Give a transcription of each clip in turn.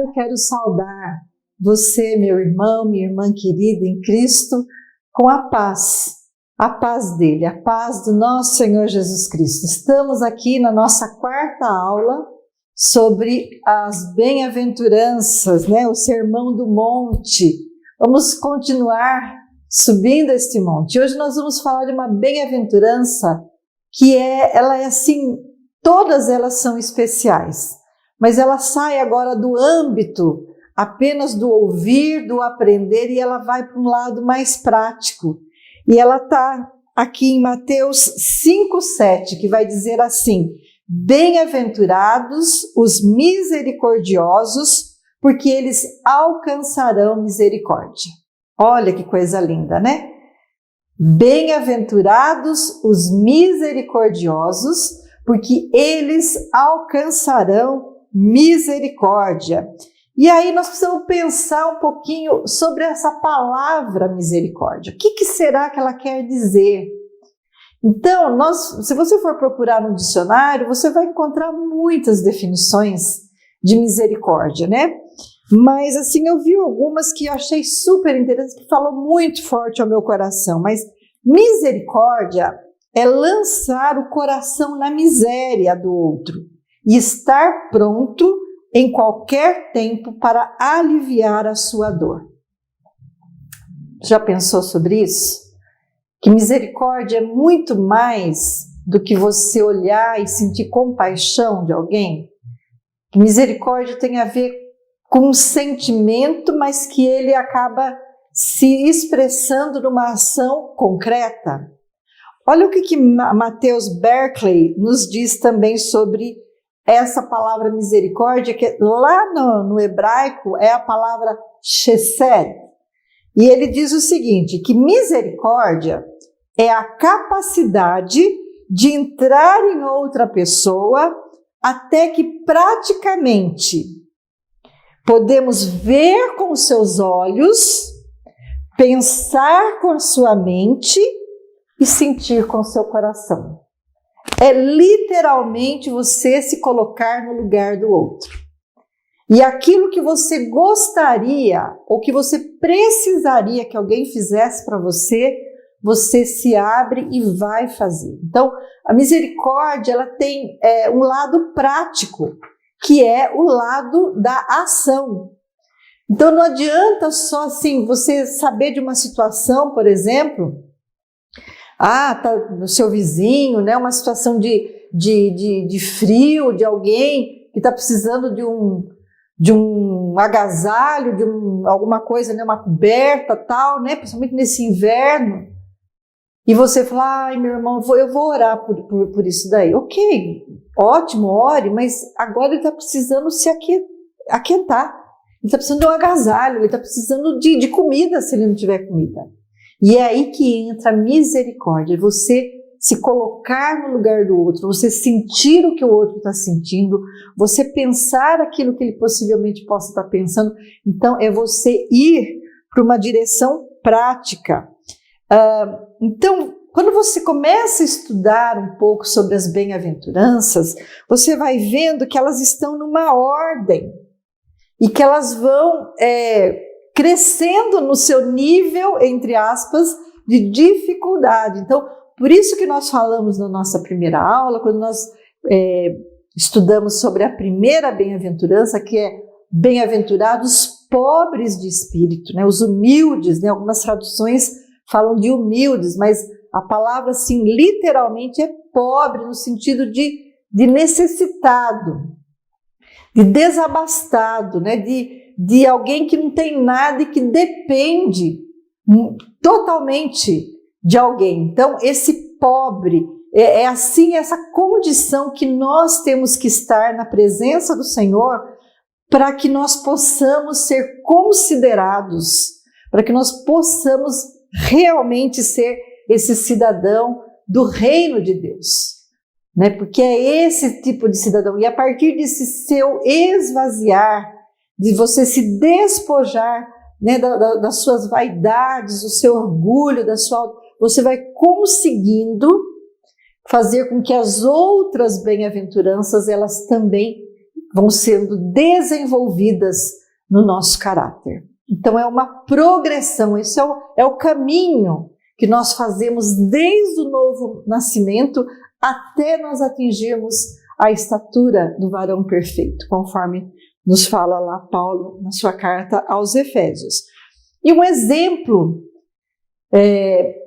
eu quero saudar você, meu irmão, minha irmã querida em Cristo, com a paz dele, a paz do nosso Senhor Jesus Cristo. Estamos aqui na nossa quarta aula sobre as bem-aventuranças, né? O Sermão do Monte. Vamos continuar subindo este monte. Hoje nós vamos falar de uma bem-aventurança que ela é assim, todas elas são especiais, mas ela sai agora do âmbito apenas do ouvir, do aprender, e ela vai para um lado mais prático. E ela está aqui em Mateus 5,7, que vai dizer assim: bem-aventurados os misericordiosos, porque eles alcançarão misericórdia. Olha que coisa linda, né? Bem-aventurados os misericordiosos, porque eles alcançarão misericórdia. E aí nós precisamos pensar um pouquinho sobre essa palavra misericórdia. O que será que ela quer dizer? Então, se você for procurar no dicionário, você vai encontrar muitas definições de misericórdia, né? Mas assim, eu vi algumas que eu achei super interessantes, que falam muito forte ao meu coração. Mas misericórdia é lançar o coração na miséria do outro e estar pronto em qualquer tempo para aliviar a sua dor. Já pensou sobre isso? Que misericórdia é muito mais do que você olhar e sentir compaixão de alguém. Que misericórdia tem a ver com um sentimento, mas que ele acaba se expressando numa ação concreta. Olha o que Matheus Berkeley nos diz também sobre essa palavra misericórdia, que lá no hebraico é a palavra chesed. E ele diz o seguinte, que misericórdia é a capacidade de entrar em outra pessoa até que praticamente podemos ver com os seus olhos, pensar com a sua mente e sentir com o seu coração. É literalmente você se colocar no lugar do outro. E aquilo que você gostaria ou que você precisaria que alguém fizesse para você, você se abre e vai fazer. Então, a misericórdia ela tem um lado prático, que é o lado da ação. Então, não adianta só assim você saber de uma situação, por exemplo, tá no seu vizinho, né? Uma situação de frio, de alguém que está precisando de um agasalho, alguma coisa, né? Uma coberta, tal, né? Principalmente nesse inverno. E você fala, ai, meu irmão, eu vou orar por isso daí. Ok, ótimo, ore, mas agora ele está precisando se aquentar. Ele está precisando de um agasalho, ele está precisando de comida se ele não tiver comida. E é aí que entra a misericórdia, você se colocar no lugar do outro, você sentir o que o outro está sentindo, você pensar aquilo que ele possivelmente possa estar pensando. Então, é você ir para uma direção prática. Então, quando você começa a estudar um pouco sobre as bem-aventuranças, você vai vendo que elas estão numa ordem e que elas vão crescendo no seu nível, entre aspas, de dificuldade. Então, por isso que nós falamos na nossa primeira aula, quando nós estudamos sobre a primeira bem-aventurança, que é bem-aventurados pobres de espírito, né? Os humildes, né? Algumas traduções falam de humildes, mas a palavra, assim, literalmente é pobre, no sentido de necessitado, de desabastado, né? De alguém que não tem nada e que depende totalmente de alguém. Então, esse pobre, assim, essa condição que nós temos que estar na presença do Senhor para que nós possamos ser considerados, para que nós possamos realmente ser esse cidadão do reino de Deus, né? Porque é esse tipo de cidadão. E a partir desse seu esvaziar, de você se despojar, né, das suas vaidades, do seu orgulho, você vai conseguindo fazer com que as outras bem-aventuranças elas também vão sendo desenvolvidas no nosso caráter. Então é uma progressão, esse é o caminho que nós fazemos desde o novo nascimento até nós atingirmos a estatura do varão perfeito, conforme nos fala lá Paulo na sua carta aos Efésios. E um exemplo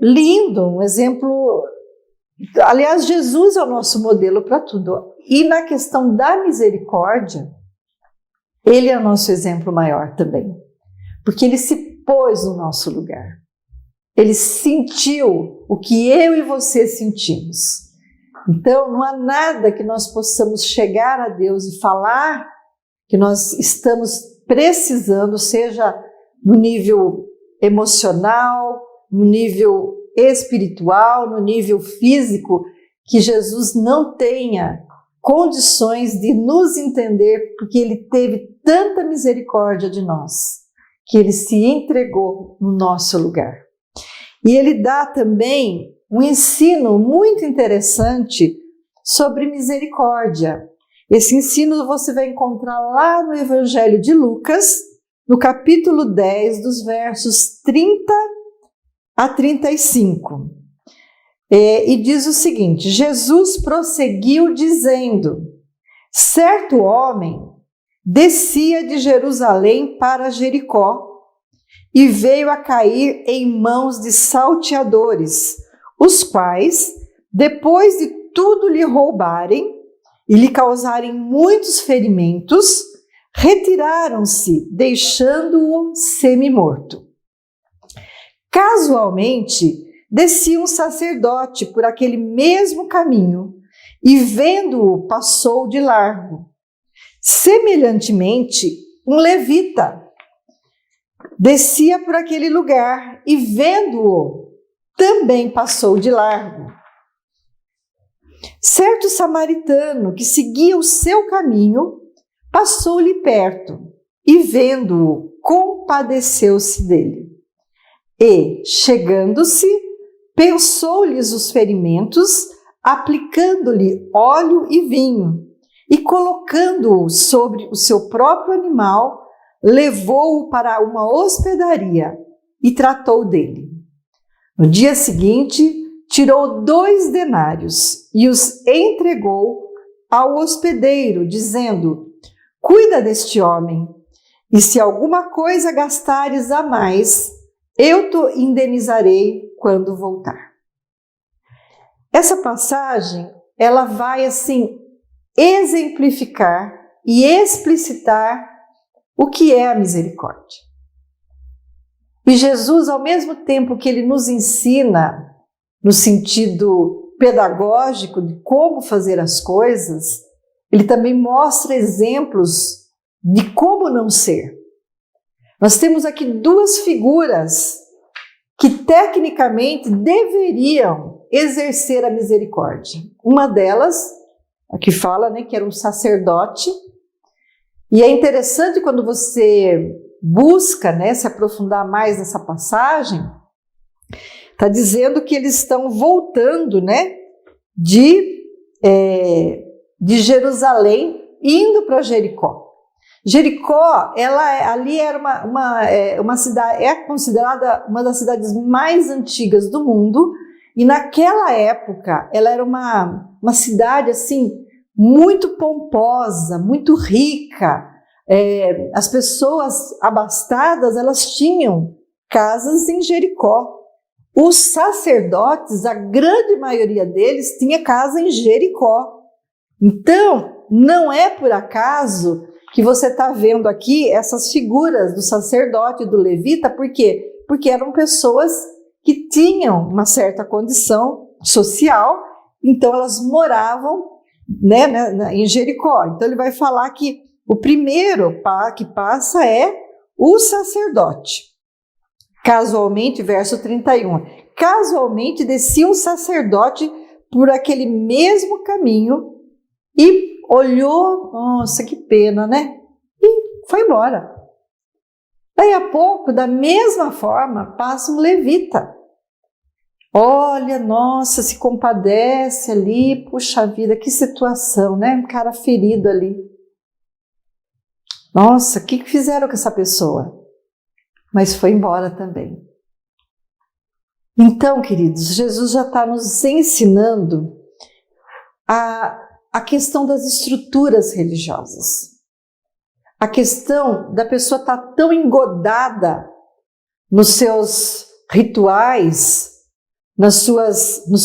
lindo, um exemplo... Aliás, Jesus é o nosso modelo para tudo. E na questão da misericórdia, ele é o nosso exemplo maior também. Porque ele se pôs no nosso lugar. Ele sentiu o que eu e você sentimos. Então, não há nada que nós possamos chegar a Deus e falar que nós estamos precisando, seja no nível emocional, no nível espiritual, no nível físico, que Jesus não tenha condições de nos entender, porque ele teve tanta misericórdia de nós, que ele se entregou no nosso lugar. E ele dá também um ensino muito interessante sobre misericórdia. Esse ensino você vai encontrar lá no Evangelho de Lucas, no capítulo 10, dos versos 30 a 35. E diz o seguinte: Jesus prosseguiu dizendo: certo homem descia de Jerusalém para Jericó e veio a cair em mãos de salteadores, os quais, depois de tudo lhe roubarem e lhe causarem muitos ferimentos, retiraram-se, deixando-o semi-morto. Casualmente, descia um sacerdote por aquele mesmo caminho e, vendo-o, passou de largo. Semelhantemente, um levita descia por aquele lugar e, vendo-o, também passou de largo. Certo samaritano que seguia o seu caminho passou-lhe perto e, vendo-o, compadeceu-se dele. E, chegando-se, pensou-lhes os ferimentos, aplicando-lhe óleo e vinho, e colocando-o sobre o seu próprio animal, levou-o para uma hospedaria e tratou dele. No dia seguinte, tirou 2 denários e os entregou ao hospedeiro, dizendo: cuida deste homem, e se alguma coisa gastares a mais, eu te indenizarei quando voltar. Essa passagem, ela vai assim exemplificar e explicitar o que é a misericórdia. E Jesus, ao mesmo tempo que ele nos ensina no sentido pedagógico de como fazer as coisas, ele também mostra exemplos de como não ser. Nós temos aqui 2 figuras que tecnicamente deveriam exercer a misericórdia. Uma delas, a que fala, que era um sacerdote, e é interessante quando você busca, se aprofundar mais nessa passagem, está dizendo que eles estão voltando, de Jerusalém, indo para Jericó. Jericó, ali era uma cidade, é considerada uma das cidades mais antigas do mundo, e naquela época ela era uma cidade assim muito pomposa, muito rica. As pessoas abastadas, elas tinham casas em Jericó. Os sacerdotes, a grande maioria deles, tinha casa em Jericó. Então, não é por acaso que você está vendo aqui essas figuras do sacerdote e do levita. Por quê? Porque eram pessoas que tinham uma certa condição social, então elas moravam em Jericó. Então ele vai falar que o primeiro que passa é o sacerdote. Casualmente, verso 31, casualmente descia um sacerdote por aquele mesmo caminho e olhou, nossa, que pena, e foi embora. Daí a pouco, da mesma forma, passa um levita. Olha, nossa, se compadece ali, puxa vida, que situação, um cara ferido ali. Nossa, o que fizeram com essa pessoa? Mas foi embora também. Então, queridos, Jesus já está nos ensinando a questão das estruturas religiosas. A questão da pessoa estar tão engodada nos seus rituais, nos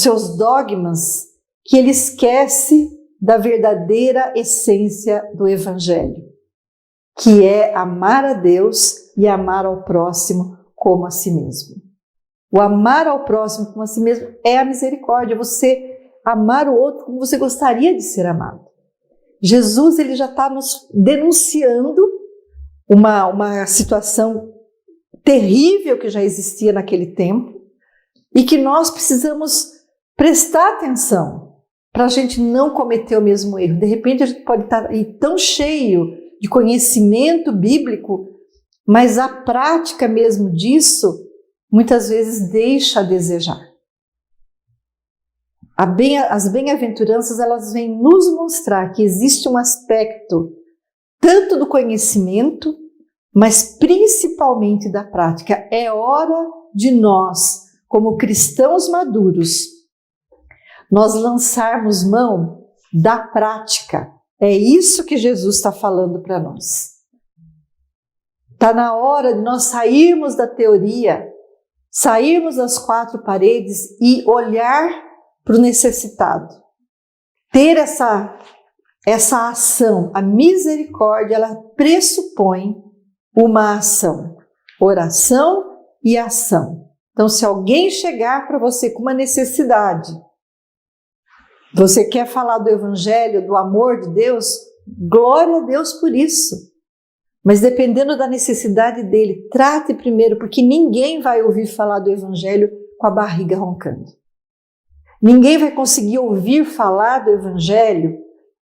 seus dogmas, que ele esquece da verdadeira essência do Evangelho, que é amar a Deus e amar ao próximo como a si mesmo. O amar ao próximo como a si mesmo é a misericórdia, você amar o outro como você gostaria de ser amado. Jesus ele já está nos denunciando uma situação terrível que já existia naquele tempo e que nós precisamos prestar atenção para a gente não cometer o mesmo erro. De repente a gente pode estar tão cheio de conhecimento bíblico, mas a prática mesmo disso muitas vezes deixa a desejar. As bem-aventuranças elas vêm nos mostrar que existe um aspecto tanto do conhecimento, mas principalmente da prática. É hora de nós, como cristãos maduros, nós lançarmos mão da prática. É isso que Jesus está falando para nós. Está na hora de nós sairmos da teoria, sairmos das quatro paredes e olhar para o necessitado. Ter essa ação, a misericórdia, ela pressupõe uma ação, oração e ação. Então, se alguém chegar para você com uma necessidade, você quer falar do Evangelho, do amor de Deus, glória a Deus por isso. Mas dependendo da necessidade dele, trate primeiro, porque ninguém vai ouvir falar do Evangelho com a barriga roncando. Ninguém vai conseguir ouvir falar do Evangelho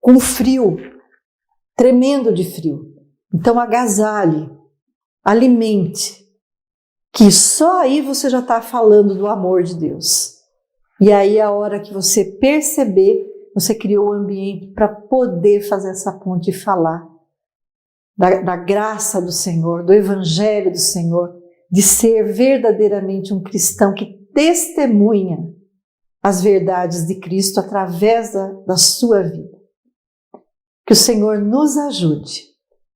com frio, tremendo de frio. Então agasalhe, alimente, que só aí você já está falando do amor de Deus. E aí a hora que você perceber, você criou o ambiente para poder fazer essa ponte e falar da graça do Senhor, do Evangelho do Senhor, de ser verdadeiramente um cristão que testemunha as verdades de Cristo através da sua vida. Que o Senhor nos ajude,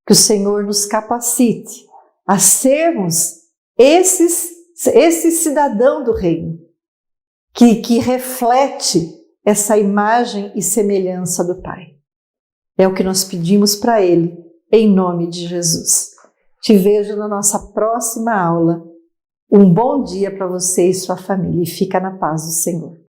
que o Senhor nos capacite a sermos esse cidadão do reino, que reflete essa imagem e semelhança do Pai. É o que nós pedimos para Ele, em nome de Jesus. Te vejo na nossa próxima aula. Um bom dia para você e sua família e fica na paz do Senhor.